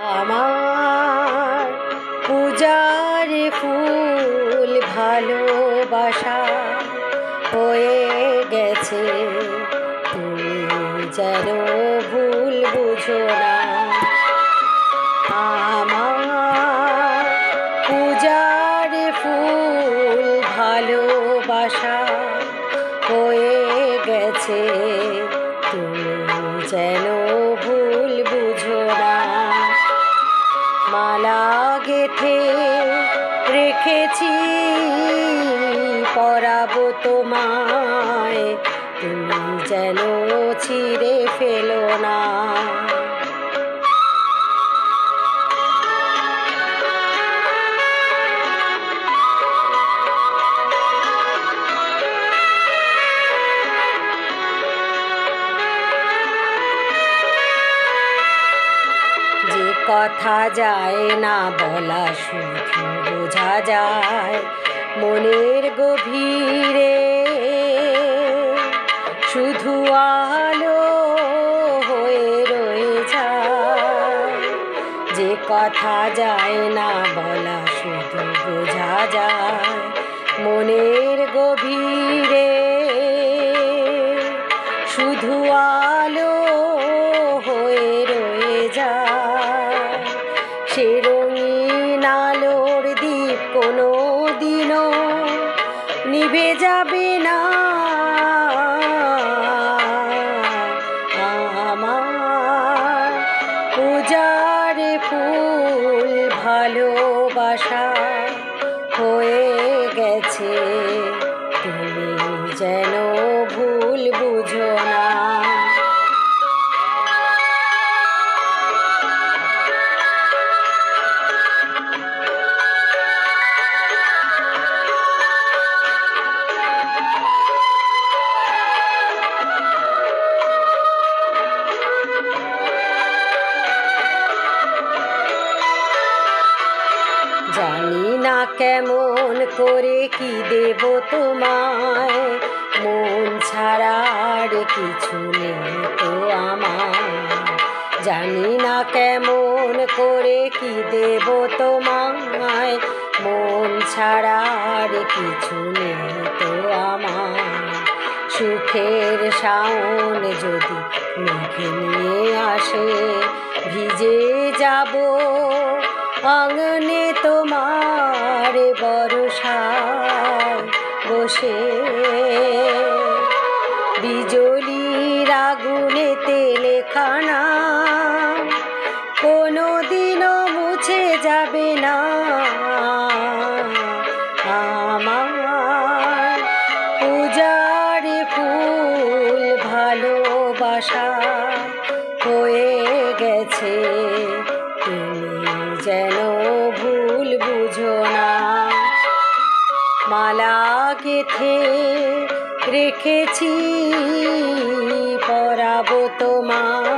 আমার পূজার ফুল ভালোবাসা হয়ে গেছে, তুমি যেন ভুল বুঝো না। আমার পূজার ফুল ভালোবাসা হয়ে গেছে, তুমি যেন ভুল বুঝো না। মালা গেথে রেখেছি পরাবো তোমায়, তুমি যেন ছিঁড়ে ফেলো না। যে কথা যায় না বলা শুধু বোঝা যায় মনের গভীরে, শুধু আলো হয়ে রয়ে যায়। যে কথা যায় না বলা শুধু বোঝা যায় মনের গভীরে, শুধু আলো হয়ে রয়ে যায়। সে রঙিন আলোর দ্বীপ কোনো দিনও নিভে যাবে না। আমার পূজার ফুল ভালোবাসা হয়ে গেছে, তুমি যেন ভুল বুঝো না। জানি না কেমন করে কি দেব তোমায়, মন ছাড়া আর কিছু নেই তো আমার। জানি না কেমন করে কি দেব তোমায়, মন ছাড়া আর কিছু নেই তো আমার। সুখের শাওন যদি মেঘে নিয়ে আসে, ভিজে যাব আঙনে তোমার বর্ষায় বসে। বিজলির আগুনেতে লেখা নাম কোনো দিনও মুছে যাবে না। আমার পূজার ফুল ভালোবাসা হয়ে গেছে, তুমি যেন ভুল বুঝো না। মালা গেথে রেখেছি পরাবো তোমায়,